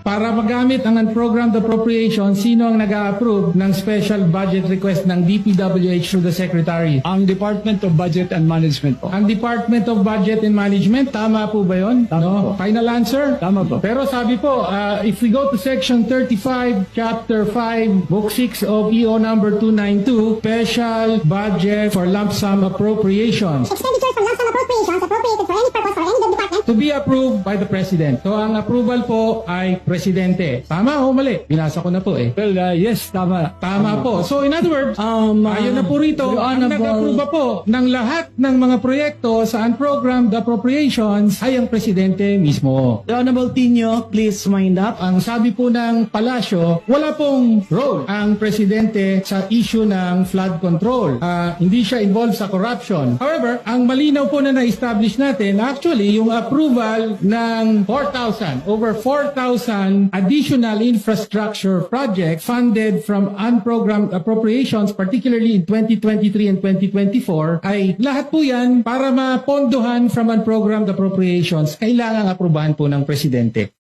para magamit ang unprogrammed appropriation, sino ang nag-a-approve ng special budget request ng DPWH through the Secretary? Ang Department of Budget and Management po. Ang Department of Budget and Management, tama po ba yun? Tama po. Final answer? Tama po. Pero sabi po, if we go to section 35, chapter 5, book 6 of EO number 292, special budget for lump sum appropriations Expenditures from lump sum appropriations appropriated for any purpose or any department to be approved by the President. So ang approval po ay Presidente. Tama o mali? Binasa ko na po eh. Well, yes, tama. Tama po. So in other words, ayon na po rito, Your ang Honorable- nag-aproba po ng lahat ng mga proyekto sa unprogrammed appropriations ay ang Presidente mismo. The Honorable Tino, please wind up. Ang sabi po ng palasyo, wala pong role ang Presidente sa issue ng flood control. Hindi siya involved sa corruption. However, ang malinaw po na na-establish natin, actually, yung approval ng over 4,000 additional infrastructure projects funded from unprogrammed appropriations, particularly in 2023 and 2024, ay lahat po yan para mapondohan from unprogrammed appropriations, kailangang aprubahan po ng Presidente.